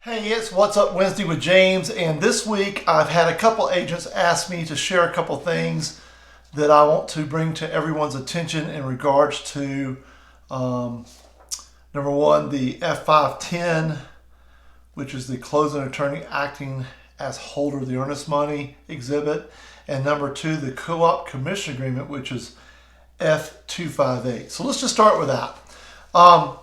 Hey, it's What's Up Wednesday with James, and this week I've had a couple agents ask me to share a couple things that I want to bring to everyone's attention in regards to um, number one, the F510, which is the closing attorney acting as holder of the earnest money exhibit, and number two, the co-op commission agreement, which is F258. So let's just start with that. Um,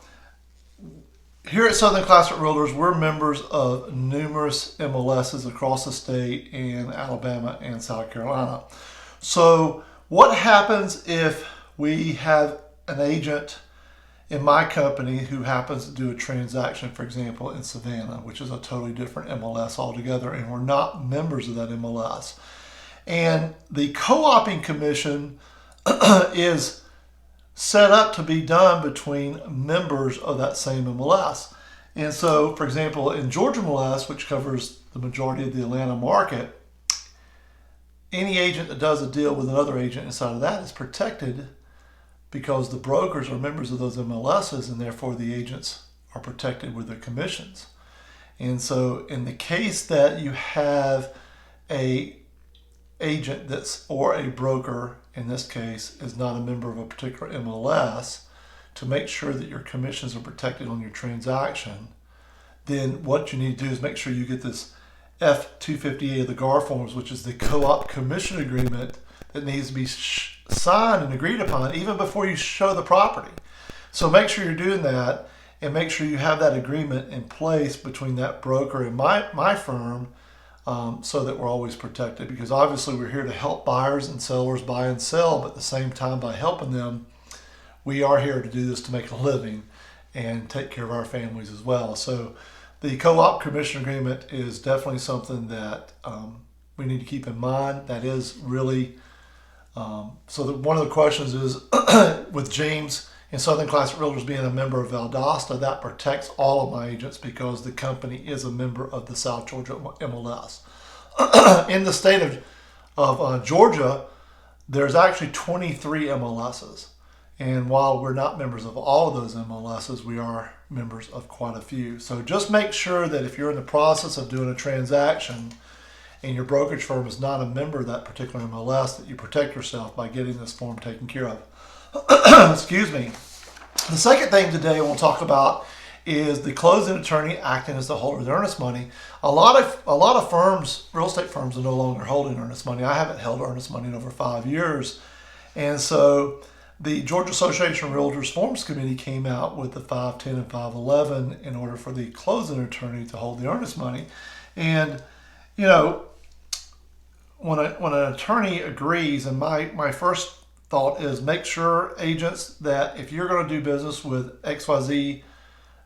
Here at Southern Classic Realtors, we're members of numerous MLSs across the state in Alabama and South Carolina. So what happens if we have an agent in my company who happens to do a transaction, for example, in Savannah, which is a totally different MLS altogether, and we're not members of that MLS. And the co-oping commission is set up to be done between members of that same MLS. And so, for example, in Georgia MLS, which covers the majority of the Atlanta market, any agent that does a deal with another agent inside of that is protected because the brokers are members of those MLSs, and therefore the agents are protected with their commissions. And so in the case that you have a agent that's, or a broker in this case, is not a member of a particular MLS, to make sure that your commissions are protected on your transaction, then what you need to do is make sure you get this F258 of the GAR forms, which is the co-op commission agreement that needs to be signed and agreed upon even before you show the property. So make sure you're doing that, and make sure you have that agreement in place between that broker and my firm, so that we're always protected, because obviously we're here to help buyers and sellers buy and sell, but at the same time, by helping them, we are here to do this to make a living and take care of our families as well. So the co-op commission agreement is definitely something that we need to keep in mind. That is really, one of the questions is with James and Southern Classic Realtors being a member of Valdosta, that protects all of my agents because the company is a member of the South Georgia MLS. In the state of Georgia, there's actually 23 MLSs. And while we're not members of all of those MLSs, we are members of quite a few. So just make sure that if you're in the process of doing a transaction and your brokerage firm is not a member of that particular MLS, that you protect yourself by getting this form taken care of. Excuse me. The second thing today we'll talk about is the closing attorney acting as the holder of the earnest money. A lot of firms, real estate firms, are no longer holding earnest money. I haven't held earnest money in over 5 years. And so the Georgia Association of Realtors Forms Committee came out with the 510 and 511 in order for the closing attorney to hold the earnest money. And, you know, when an attorney agrees, and my first thought is make sure, agents, that if you're going to do business with XYZ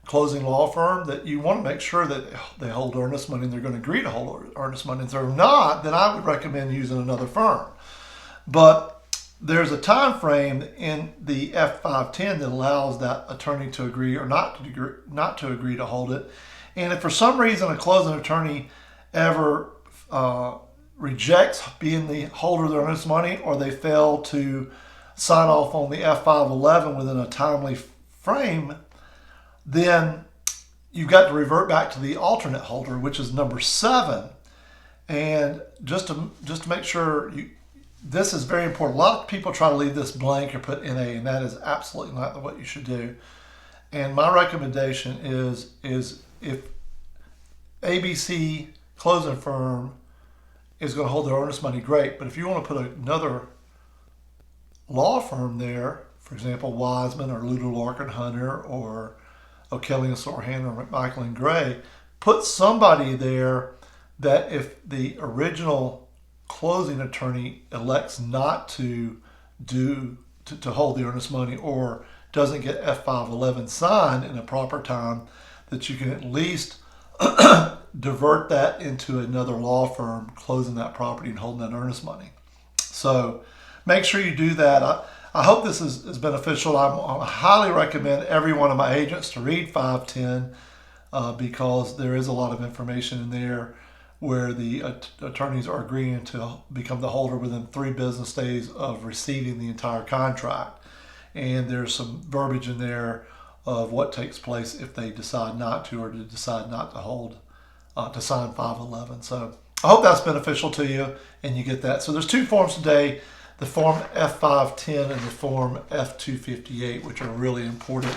closing law firm, that you want to make sure that they hold earnest money and they're going to agree to hold earnest money. And if they're not, then I would recommend using another firm. But there's a time frame in the F510 that allows that attorney to agree or not to agree to hold it. And if for some reason a closing attorney ever rejects being the holder of their earnest money, or they fail to sign off on the F511 within a timely frame, then you've got to revert back to the alternate holder, which is number 7. And just to make sure, this is very important. A lot of people try to leave this blank or put NA, and that is absolutely not what you should do. And my recommendation is if ABC closing firm is going to hold their earnest money, great. But if you want to put another law firm there, for example, Wiseman or Ludo Larkin Hunter or O'Kelly and Sorhan or McMichael and Gray, put somebody there that if the original closing attorney elects not to hold the earnest money or doesn't get F511 signed in a proper time, that you can at least divert that into another law firm closing that property and holding that earnest money. So make sure you do that. I hope this is beneficial. I highly recommend every one of my agents to read 510 because there is a lot of information in there where the attorneys are agreeing to become the holder within 3 business days of receiving the entire contract. And there's some verbiage in there of what takes place if they decide not to, or to decide not to hold to sign 511. So I hope that's beneficial to you and you get that. So there's two forms today, the form F510 and the form F258, which are really important,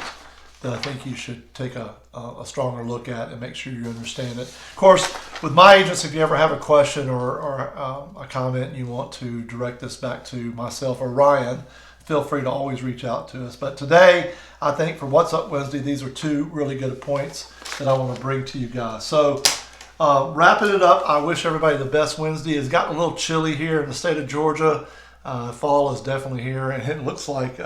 that I think you should take a stronger look at and make sure you understand it. Of course, with my agents, if you ever have a question or a comment and you want to direct this back to myself or Ryan, feel free to always reach out to us. But today, I think for What's Up Wednesday, these are two really good points that I want to bring to you guys. So wrapping it up, I wish everybody the best Wednesday. It's gotten a little chilly here in the state of Georgia. Fall is definitely here, and it looks like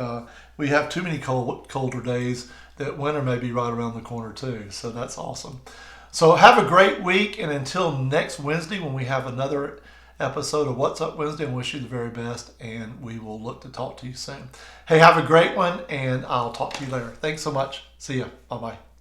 we have too many colder days, that winter may be right around the corner too. So that's awesome. So have a great week, and until next Wednesday when we have another episode of What's Up Wednesday, I wish you the very best, and we will look to talk to you soon. Hey, have a great one, and I'll talk to you later. Thanks so much. See ya. Bye-bye.